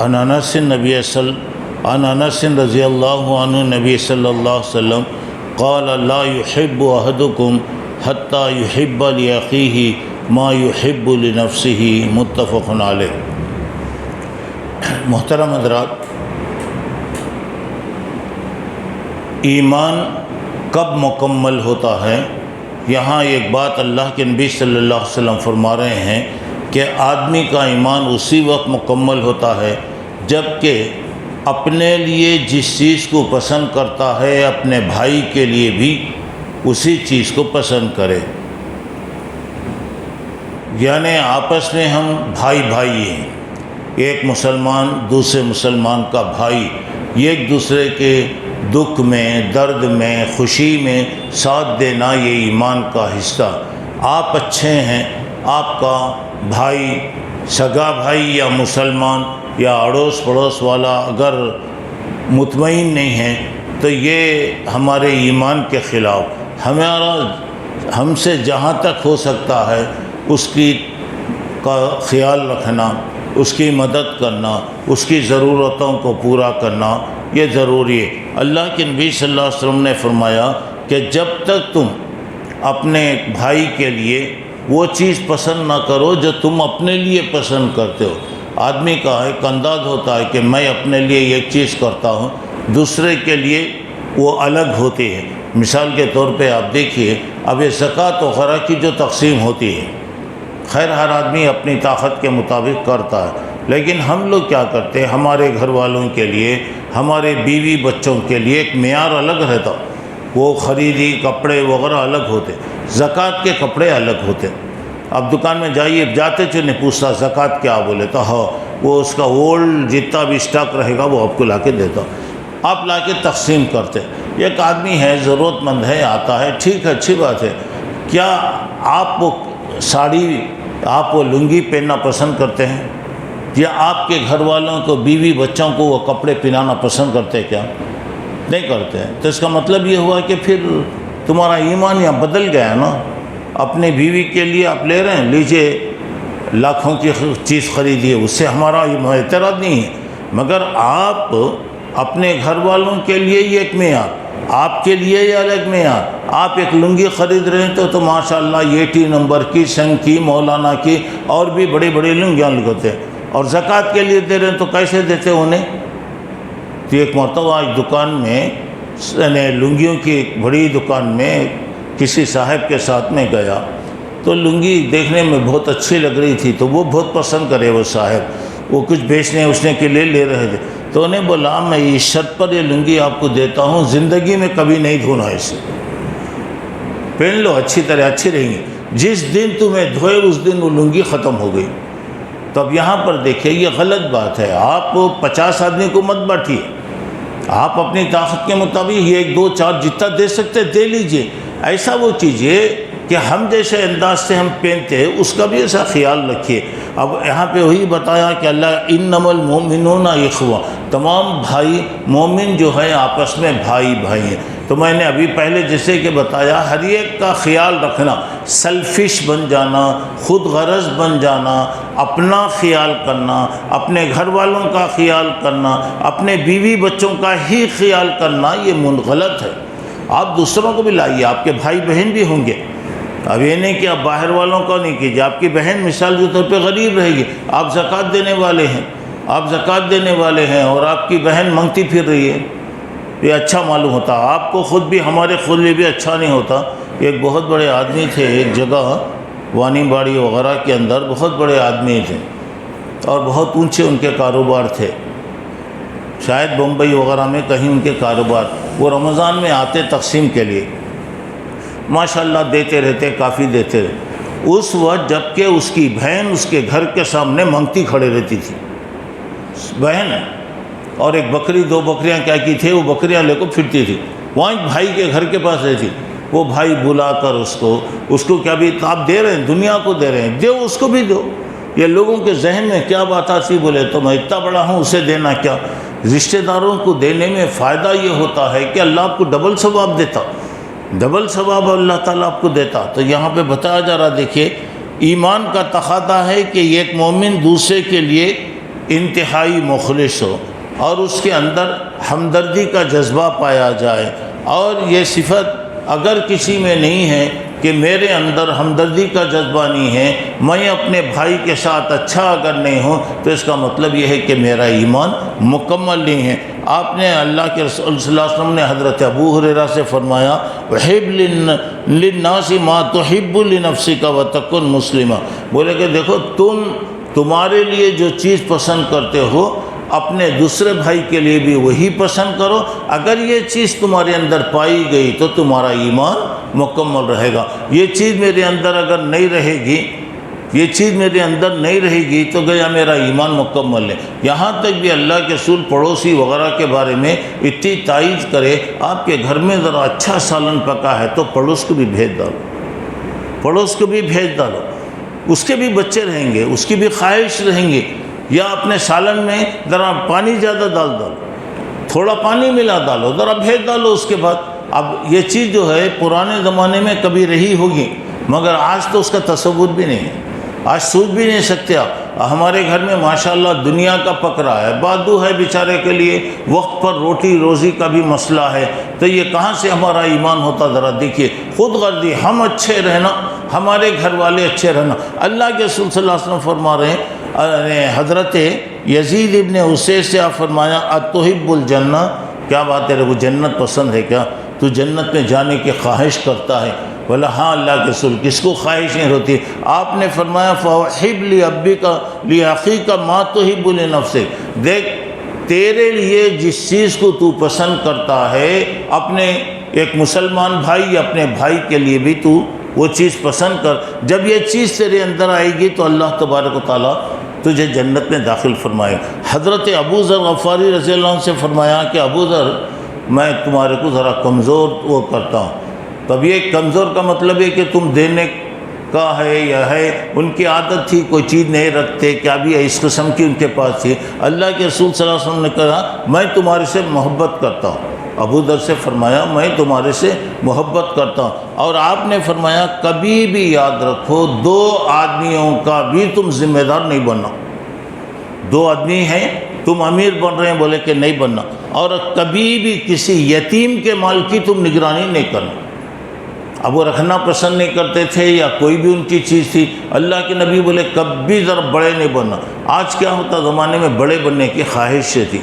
عن انس رضی اللہ عنہ نبی صلی اللہ علیہ وسلم قال لا يحب احدکم حتی يحب لأخیہ ما يحب لنفسہ، متفق علیہ۔ محترم حضرات، ایمان کب مکمل ہوتا ہے؟ یہاں ایک بات اللہ کے نبی صلی اللہ علیہ وسلم فرما رہے ہیں کہ آدمی کا ایمان اسی وقت مکمل ہوتا ہے جب کہ اپنے لیے جس چیز کو پسند کرتا ہے اپنے بھائی کے لیے بھی اسی چیز کو پسند کرے۔ یعنی آپس میں ہم بھائی ہیں، ایک مسلمان دوسرے مسلمان کا بھائی، یہ ایک دوسرے کے دکھ میں، درد میں، خوشی میں ساتھ دینا، یہ ایمان کا حصہ۔ آپ اچھے ہیں، آپ کا بھائی، سگا بھائی یا مسلمان یا اڑوس پڑوس والا اگر مطمئن نہیں ہے تو یہ ہمارے ایمان کے خلاف۔ ہم سے جہاں تک ہو سکتا ہے اس کی کا خیال رکھنا، اس کی مدد کرنا، اس کی ضرورتوں کو پورا کرنا، یہ ضروری ہے۔ اللہ کے نبی صلی اللہ علیہ وسلم نے فرمایا کہ جب تک تم اپنے بھائی کے لیے وہ چیز پسند نہ کرو جو تم اپنے لیے پسند کرتے ہو۔ آدمی کا ایک انداز ہوتا ہے کہ میں اپنے لیے ایک چیز کرتا ہوں، دوسرے کے لیے وہ الگ ہوتی ہے۔ مثال کے طور پہ آپ دیکھیے، اب یہ زکوٰۃ وغیرہ کی جو تقسیم ہوتی ہے، خیر ہر آدمی اپنی طاقت کے مطابق کرتا ہے، لیکن ہم لوگ کیا کرتے ہیں، ہمارے گھر والوں کے لیے، ہمارے بیوی بچوں کے لیے ایک معیار الگ رہتا، وہ خریدی کپڑے وغیرہ الگ ہوتے، زکوٰۃ کے کپڑے الگ ہوتے۔ اب دکان میں جائیے، جاتے نہیں پوچھتا زکوٰۃ کیا بولے تو ہاں وہ اس کا اولڈ جتنا بھی اسٹاک رہے گا وہ آپ کو لا کے دیتا، آپ لا کے تقسیم کرتے۔ ایک آدمی ہے ضرورت مند ہے، آتا ہے، ٹھیک ہے، اچھی بات ہے، کیا آپ وہ ساڑی، آپ وہ لنگی پہننا پسند کرتے ہیں؟ یا آپ کے گھر والوں کو، بیوی بچوں کو وہ کپڑے پہنانا پسند کرتے ہیں؟ کیا نہیں کرتے ہیں؟ تو اس کا مطلب یہ ہوا کہ پھر تمہارا ایمان یہاں بدل گیا نا۔ اپنے بیوی کے لیے آپ لے رہے ہیں، لیجئے، لاکھوں کی چیز خریدیے، اس سے ہمارا اعتراض نہیں ہے، مگر آپ اپنے گھر والوں کے لیے یہ ایک معیار، آپ کے لیے یہ الگ معیار۔ آپ ایک لنگی خرید رہے ہیں تو ماشاءاللہ 80 نمبر کی، سنگ کی، مولانا کی، اور بھی بڑی بڑی لنگیاں لگاتے ہیں، اور زکوٰۃ کے لیے دے رہے ہیں تو کیسے دیتے انہیں؟ تو ایک مرتبہ آج دکان میں، لنگیوں کی ایک بڑی دکان میں کسی صاحب کے ساتھ میں گیا تو لنگی دیکھنے میں بہت اچھی لگ رہی تھی، تو وہ بہت پسند کرے وہ صاحب، وہ کچھ بیچنے اسنے کے لیے لے رہے تھے، تو انہیں بولا میں اس شرط پر یہ لنگی آپ کو دیتا ہوں، زندگی میں کبھی نہیں دھونا اسے، پہن لو اچھی طرح، اچھی رہیں گی، جس دن تمہیں دھوئے اس دن وہ لنگی ختم ہو گئی۔ تو اب یہاں پر دیکھیں، یہ غلط بات ہے، آپ 50 آدمی کو مت بانٹیے، آپ اپنی طاقت کے مطابق 1 2 4 جتنا دے سکتے دے لیجئے۔ ایسا وہ چیزیں کہ ہم جیسے انداز سے ہم پہنتے ہیں اس کا بھی ایسا خیال رکھیے۔ اب یہاں پہ وہی بتایا کہ اللہ انما المؤمنون اخوہ، تمام بھائی مومن جو ہے آپس میں بھائی ہیں۔ تو میں نے ابھی پہلے جیسے کہ بتایا، ہر ایک کا خیال رکھنا، سیلفش بن جانا، خود غرض بن جانا، اپنا خیال کرنا، اپنے گھر والوں کا خیال کرنا، اپنے بیوی بچوں کا ہی خیال کرنا، یہ غلط ہے۔ آپ دوسروں کو بھی لائیے، آپ کے بھائی بہن بھی ہوں گے، اب یہ نہیں کہ آپ باہر والوں کو نہیں کیجیے۔ آپ کی بہن مثال کے طور پہ غریب رہے گی، آپ زکوٰۃ دینے والے ہیں، اور آپ کی بہن منگتی پھر رہی ہے، یہ اچھا معلوم ہوتا، آپ کو خود بھی، ہمارے خود بھی اچھا نہیں ہوتا۔ ایک بہت بڑے آدمی تھے، ایک جگہ وانی باڑی وغیرہ کے اندر بہت بڑے آدمی تھے اور بہت اونچے ان کے کاروبار تھے، شاید بمبئی وغیرہ میں کہیں ان کے کاروبار۔ وہ رمضان میں آتے تقسیم کے لیے، ماشاءاللہ دیتے رہتے، کافی دیتے رہتے۔ اس وقت جب کہ اس کی بہن اس کے گھر کے سامنے منگتی کھڑے رہتی تھی، بہن، اور ایک بکری 2 بکریاں کیا کی تھی، وہ بکریاں لے کو پھرتی تھی، وہاں ایک بھائی کے گھر کے پاس رہتی، وہ بھائی بلا کر اس کو کیا بھی آپ دے رہے ہیں، دنیا کو دے رہے ہیں، دو اس کو بھی دو۔ یہ لوگوں کے ذہن میں کیا بات آتی، بولے تو میں اتنا بڑا ہوں، اسے دینا کیا؟ رشتہ داروں کو دینے میں فائدہ یہ ہوتا ہے کہ اللہ آپ کو ڈبل ثواب دیتا، ڈبل ثواب اللہ تعالیٰ آپ کو دیتا۔ تو یہاں پہ بتایا جا رہا، دیکھیے ایمان کا تقاضا ہے کہ ایک مومن دوسرے کے لیے انتہائی مخلص ہو اور اس کے اندر ہمدردی کا جذبہ پایا جائے، اور یہ صفت اگر کسی میں نہیں ہے کہ میرے اندر ہمدردی کا جذبہ نہیں ہے، میں اپنے بھائی کے ساتھ اچھا اگر نہیں ہوں، تو اس کا مطلب یہ ہے کہ میرا ایمان مکمل نہیں ہے۔ آپ نے اللہ کے رسول صلی اللہ علیہ وسلم نے حضرت ابو ہریرہ سے فرمایا وَحِبْ لِلنَّاسِ مَا تُحِبُّ لِنَفْسِكَ وَتَكُنْ مُسْلِمًا، بولے کہ دیکھو تمہارے لیے جو چیز پسند کرتے ہو اپنے دوسرے بھائی کے لیے بھی وہی پسند کرو، اگر یہ چیز تمہارے اندر پائی گئی تو تمہارا ایمان مکمل رہے گا۔ یہ چیز میرے اندر اگر نہیں رہے گی، یہ چیز میرے اندر نہیں رہے گی تو گیا میرا ایمان مکمل ہے۔ یہاں تک بھی اللہ کے رسول پڑوسی وغیرہ کے بارے میں اتنی تائید کرے، آپ کے گھر میں ذرا اچھا سالن پکا ہے تو پڑوس کو بھی بھیج ڈالو، پڑوس کو بھی بھیج ڈالو، اس کے بھی بچے رہیں گے، اس کی بھی خواہش رہیں گے۔ یا اپنے سالن میں ذرا پانی زیادہ ڈال ڈالو، تھوڑا پانی ملا ڈالو، ذرا بھیج ڈالو۔ اس کے بعد اب یہ چیز جو ہے پرانے زمانے میں کبھی رہی ہوگی، مگر آج تو اس کا تصور بھی نہیں ہے، آج سوچ بھی نہیں سکتے آپ۔ ہمارے گھر میں ماشاءاللہ دنیا کا پک رہا ہے، بادو ہے بیچارے کے لیے، وقت پر روٹی روزی کا بھی مسئلہ ہے، تو یہ کہاں سے ہمارا ایمان ہوتا؟ ذرا دیکھیے، خود غرضی، ہم اچھے رہنا، ہمارے گھر والے اچھے رہنا۔ اللہ کے رسول صلی اللہ علیہ وسلم فرما رہے ہیں، حضرت یزید ابن اسید سے آپ فرمایا اتحب الجنہ، کیا بات ہے، تیرے کو جنت پسند ہے کیا؟ تو جنت میں جانے کی خواہش کرتا ہے؟ بولا ہاں اللہ کے رسول، کس کو خواہش نہیں ہوتی؟ آپ نے فرمایا فَوْحِبْ لِأَبِّكَ لِأَخِيكَ مَا تُحِبُّ لِنَفْسِكَ، دیکھ تیرے لیے جس چیز کو تو پسند کرتا ہے، اپنے ایک مسلمان بھائی اپنے بھائی کے لیے بھی تو وہ چیز پسند کر۔ جب یہ چیز تیرے اندر آئے گی تو اللہ تبارک و تعالیٰ تجھے جنت میں داخل فرمائے۔ حضرت ابو ذر غفاری رضی اللہ عنہ سے فرمایا کہ ابو ذر، میں تمہارے کو ذرا کمزور وہ کرتا ہوں۔ تب یہ کمزور کا مطلب ہے کہ تم دینے کا ہے یا ہے، ان کی عادت تھی کوئی چیز نہیں رکھتے، کیا بھی اس قسم کی ان کے پاس تھی۔ اللہ کے رسول صلی اللہ علیہ وسلم نے کہا میں تمہارے سے محبت کرتا ہوں۔ ابو ذر سے فرمایا میں تمہارے سے محبت کرتا ہوں، اور آپ نے فرمایا کبھی بھی یاد رکھو دو آدمیوں کا بھی تم ذمہ دار نہیں بننا۔ دو آدمی ہیں، تم امیر بن رہے ہیں، بولے کہ نہیں بننا، اور کبھی بھی کسی یتیم کے مال کی تم نگرانی نہیں کرنا۔ اب وہ رکھنا پسند نہیں کرتے تھے یا کوئی بھی ان کی چیز تھی، اللہ کے نبی بولے کبھی ذرا بڑے نہیں بننا۔ آج کیا ہوتا زمانے میں بڑے بننے کی خواہش تھی،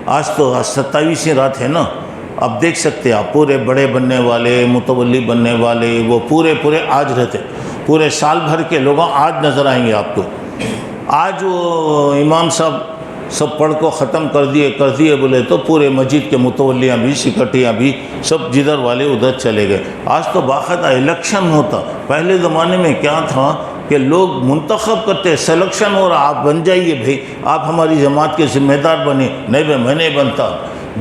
آج تو 27ویں رات ہے نا، اب دیکھ سکتے آپ پورے بڑے بننے والے، متولی بننے والے، وہ پورے آج رہتے، پورے سال بھر کے لوگ آج نظر آئیں گے آپ کو۔ آج وہ امام صاحب سب پڑھ کو ختم کر دیے بولے تو پورے مسجد کے متولیاں بھی، سکٹیاں بھی، سب جدھر والے ادھر چلے گئے۔ آج تو باقاعدہ الیکشن ہوتا، پہلے زمانے میں کیا تھا کہ لوگ منتخب کرتے، سلیکشن ہو رہا، آپ بن جائیے بھائی، آپ ہماری جماعت کے ذمہ دار بنے۔ نہیں بھائی میں نہیں بنتا،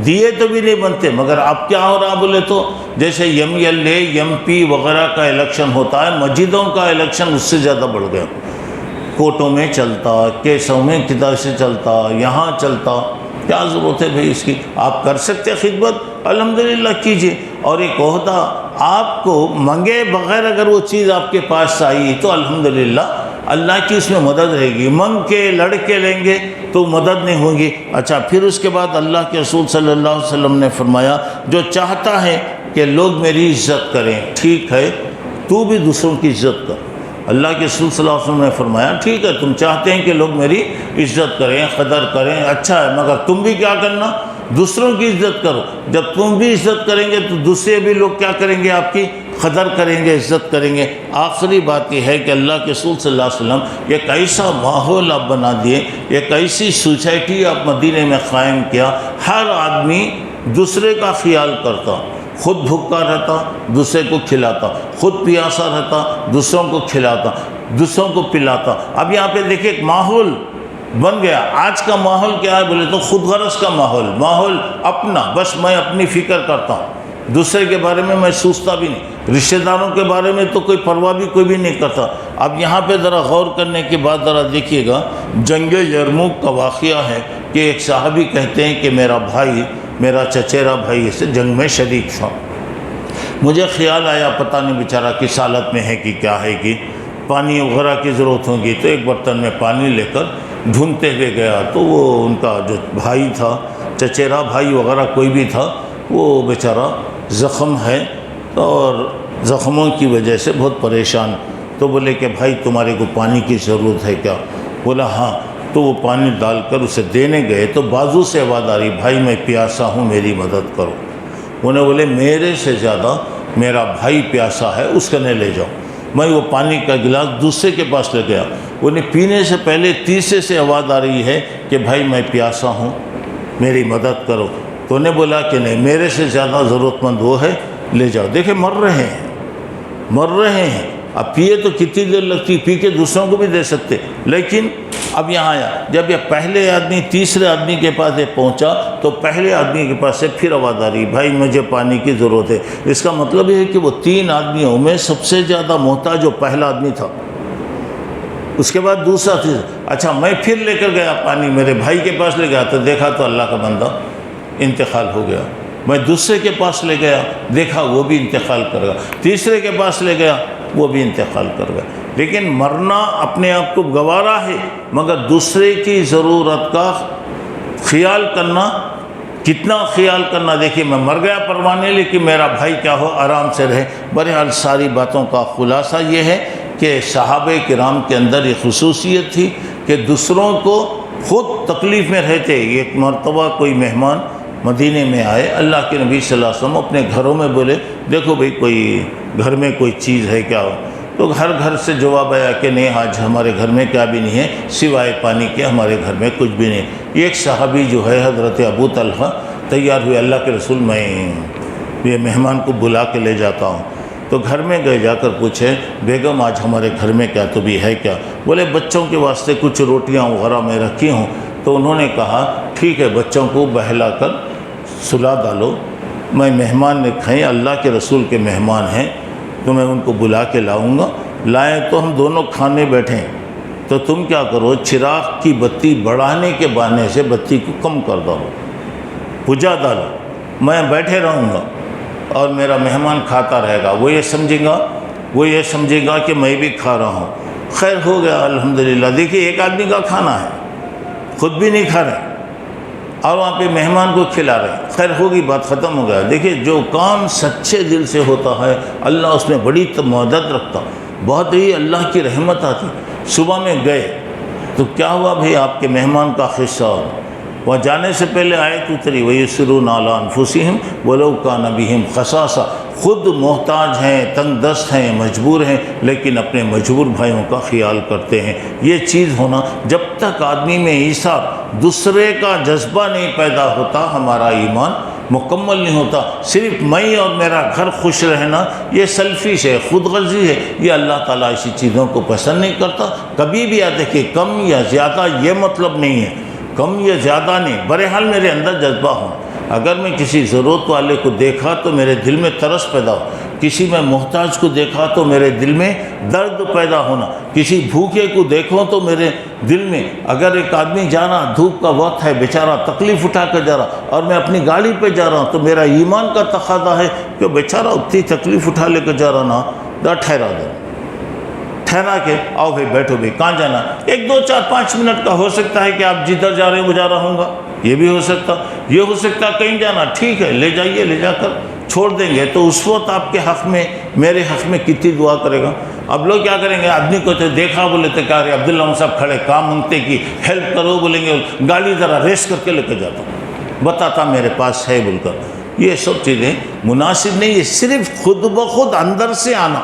دیے تو بھی نہیں بنتے، مگر اب کیا ہو رہا بولے تو جیسے MLA MP وغیرہ کا الیکشن ہوتا ہے، مسجدوں کا الیکشن اس سے زیادہ بڑھ گیا، کوٹوں میں چلتا، کیسوں میں کدھر سے چلتا، یہاں چلتا، کیا ضرورت ہے بھائی اس کی؟ آپ کر سکتے خدمت، الحمدللہ کیجئے، اور ایک عہدہ آپ کو منگے بغیر اگر وہ چیز آپ کے پاس آئی تو الحمدللہ اللہ کی اس میں مدد رہے گی۔ منگ کے لڑ کے لیں گے تو مدد نہیں ہوگی۔ اچھا، پھر اس کے بعد اللہ کے رسول صلی اللہ علیہ وسلم نے فرمایا جو چاہتا ہے کہ لوگ میری عزت کریں، ٹھیک ہے تو بھی دوسروں کی عزت کر۔ اللہ کے رسول صلی اللہ علیہ وسلم نے فرمایا ٹھیک ہے تم چاہتے ہیں کہ لوگ میری عزت کریں، قدر کریں، اچھا ہے، مگر تم بھی کیا کرنا؟ دوسروں کی عزت کرو۔ جب تم بھی عزت کریں گے تو دوسرے بھی لوگ کیا کریں گے؟ آپ کی قدر کریں گے، عزت کریں گے۔ آخری بات یہ ہے کہ اللہ کے رسول صلی اللہ علیہ وسلم ایک ایسا ماحول آپ بنا دیے، ایک ایسی سوسائٹی آپ مدینے میں قائم کیا، ہر آدمی دوسرے کا خیال کرتا، خود بھوکا رہتا دوسرے کو کھلاتا، خود پیاسا رہتا دوسروں کو کھلاتا، دوسروں کو پلاتا۔ اب یہاں پہ دیکھیں ایک ماحول بن گیا۔ آج کا ماحول کیا ہے بولے تو خود غرض کا ماحول اپنا، بس میں اپنی فکر کرتا ہوں، دوسرے کے بارے میں میں سوچتا بھی نہیں، رشتہ داروں کے بارے میں تو کوئی پرواہ بھی کوئی بھی نہیں کرتا۔ اب یہاں پہ ذرا غور کرنے کے بعد ذرا دیکھیے گا، جنگ یرموک کا واقعہ ہے کہ ایک صحابی کہتے ہیں کہ میرا بھائی، میرا چچیرا بھائی اسے جنگ میں شریک تھا، مجھے خیال آیا پتہ نہیں بیچارہ کس حالت میں ہے کہ کیا ہے کہ پانی وغیرہ کی ضرورت ہوگی، تو ایک برتن میں پانی لے کر ڈھونڈتے ہوئے گیا تو وہ ان کا جو بھائی تھا، چچیرا بھائی وغیرہ کوئی بھی تھا، وہ بیچارہ زخم ہے اور زخموں کی وجہ سے بہت پریشان۔ تو بولے کہ بھائی تمہارے کو پانی کی ضرورت ہے کیا؟ بولا ہاں۔ تو وہ پانی ڈال کر اسے دینے گئے تو بازو سے آواز آ رہی، بھائی میں پیاسا ہوں، میری مدد کرو۔ انہیں بولے میرے سے زیادہ میرا بھائی پیاسا ہے، اس کے لے جاؤ۔ میں وہ پانی کا گلاس دوسرے کے پاس لے گیا، انہیں پینے سے پہلے تیسرے سے آواز آ رہی ہے کہ بھائی میں پیاسا ہوں، میری مدد کرو۔ تو انہیں بولا کہ نہیں، میرے سے زیادہ ضرورت مند وہ ہے، لے جاؤ۔ دیکھیں مر رہے ہیں، اب پیے تو کتنی دیر لگتی، پی کے دوسروں کو بھی دے سکتے، لیکن اب یہاں آیا، جب یہ پہلے آدمی تیسرے آدمی کے پاس پہنچا تو پہلے آدمی کے پاس سے پھر آواز آ رہی، بھائی مجھے پانی کی ضرورت ہے۔ اس کا مطلب یہ ہے کہ وہ 3 آدمیوں میں سب سے زیادہ محتاج جو پہلا آدمی تھا، اس کے بعد دوسرا تھا۔ اچھا میں پھر لے کر گیا پانی، میرے بھائی کے پاس لے گیا تو دیکھا تو اللہ کا بندہ انتقال ہو گیا۔ میں دوسرے کے پاس لے گیا، دیکھا وہ بھی انتقال کر گیا، تیسرے کے پاس لے گیا، وہ بھی انتقال کر گیا۔ لیکن مرنا اپنے آپ کو گوارا ہے، مگر دوسرے کی ضرورت کا خیال کرنا، کتنا خیال کرنا۔ دیکھیے میں مر گیا پروانے، لیکن میرا بھائی کیا ہو، آرام سے رہے۔ بہرحال ساری باتوں کا خلاصہ یہ ہے کہ صحابہ کرام کے اندر یہ خصوصیت تھی کہ دوسروں کو خود تکلیف میں رہتے۔ ایک مرتبہ کوئی مہمان مدینے میں آئے، اللہ کے نبی صلی اللہ علیہ وسلم اپنے گھروں میں بولے دیکھو بھئی کوئی گھر میں کوئی چیز ہے کیا؟ تو ہر گھر سے جواب آیا کہ نہیں، آج ہمارے گھر میں کیا بھی نہیں ہے سوائے پانی کے، ہمارے گھر میں کچھ بھی نہیں۔ ایک صحابی جو ہے حضرت ابو طلحہ تیار ہوئے، اللہ کے رسول میں یہ مہمان کو بلا کے لے جاتا ہوں۔ تو گھر میں گئے، جا کر پوچھے بیگم آج ہمارے گھر میں کیا تو بھی ہے کیا؟ بولے بچوں کے واسطے کچھ روٹیاں وغیرہ میں رکھی ہوں۔ تو انہوں نے کہا ٹھیک ہے، بچوں کو بہلا کر سلا ڈالو، میں مہمان نے کھائیں، اللہ کے رسول کے مہمان ہیں تو میں ان کو بلا کے لاؤں گا۔ لائیں تو ہم دونوں کھانے بیٹھیں، تو تم کیا کرو، چراغ کی بتی بڑھانے کے بہانے سے بتی کو کم کر دو، بجھا ڈالو، میں بیٹھے رہوں گا اور میرا مہمان کھاتا رہے گا، وہ یہ سمجھے گا کہ میں بھی کھا رہا ہوں۔ خیر ہو گیا الحمدللہ۔ دیکھیے ایک آدمی کا کھانا ہے، خود بھی نہیں کھا رہے اور وہاں پہ مہمان کو کھلا رہے ہیں۔ خیر ہوگی، بات ختم ہو گیا۔ دیکھیے جو کام سچے دل سے ہوتا ہے اللہ اس میں بڑی مدد رکھتا، بہت ہی اللہ کی رحمت آتی۔ صبح میں گئے تو کیا ہوا بھئی، آپ کے مہمان کا قصہ وہاں جانے سے پہلے آیت اتری، وَيُسِرُونَ عَلَىٰ أَنفُسِهِمْ وَلَوْ كَانَ بِهِمْ خَصَاصَةٌ۔ خود محتاج ہیں، تنگ دست ہیں، مجبور ہیں، لیکن اپنے مجبور بھائیوں کا خیال کرتے ہیں۔ یہ چیز ہونا، جب تک آدمی میں ایثار، دوسرے کا جذبہ نہیں پیدا ہوتا، ہمارا ایمان مکمل نہیں ہوتا۔ صرف میں اور میرا گھر خوش رہنا یہ سیلفش ہے، خود غرضی ہے، یہ اللہ تعالیٰ اسی چیزوں کو پسند نہیں کرتا۔ کبھی بھی یاد رکھیے کم یا زیادہ یہ مطلب نہیں ہے، کم یا زیادہ نہیں، بہرحال میرے اندر جذبہ ہو۔ اگر میں کسی ضرورت والے کو دیکھا تو میرے دل میں ترس پیدا ہو، کسی میں محتاج کو دیکھا تو میرے دل میں درد پیدا ہونا، کسی بھوکے کو دیکھوں تو میرے دل میں، اگر ایک آدمی جا رہا، دھوپ کا وقت ہے، بیچارہ تکلیف اٹھا کر جا رہا اور میں اپنی گاڑی پہ جا رہا ہوں تو میرا ایمان کا تقاضا ہے کہ بیچارہ اتنی تکلیف اٹھا لے کر جا رہا نا، ٹھہرا دو، ٹھہرا کے آؤ بھائی بیٹھو بھائی، کہاں جانا؟ 1 2 4 5 منٹ کا ہو سکتا ہے کہ آپ جدھر جا رہے ہیں وہ جا رہا ہوں گا، یہ بھی ہو سکتا، یہ ہو سکتا کہیں جانا، ٹھیک ہے لے جائیے، لے جا کر چھوڑ دیں گے تو اس وقت آپ کے حق میں، میرے حق میں کتنی دعا کرے گا۔ اب لوگ کیا کریں گے، آدمی کو تو دیکھا بولے تو کہہ رہے عبداللہ صاحب کھڑے کام منگتے کی ہیلپ کرو، بولیں گے گاڑی ذرا ریس کر کے لے کے جاتا ہوں، بتاتا میرے پاس ہے بول کر۔ یہ سب چیزیں مناسب نہیں، یہ صرف خود بخود اندر سے آنا،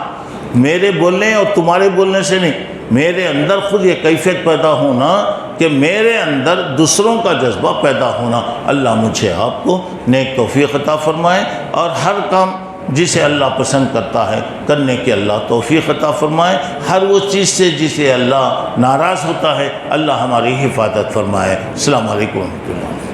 میرے بولنے اور تمہارے بولنے سے نہیں، میرے اندر خود یہ کیفیت پیدا ہونا کہ میرے اندر دوسروں کا جذبہ پیدا ہونا۔ اللہ مجھے آپ کو نیک توفیق عطا فرمائے اور ہر کام جسے اللہ پسند کرتا ہے کرنے کی اللہ توفیق عطا فرمائے، ہر وہ چیز سے جسے اللہ ناراض ہوتا ہے اللہ ہماری حفاظت فرمائے۔ السلام علیکم ورحمۃ اللہ۔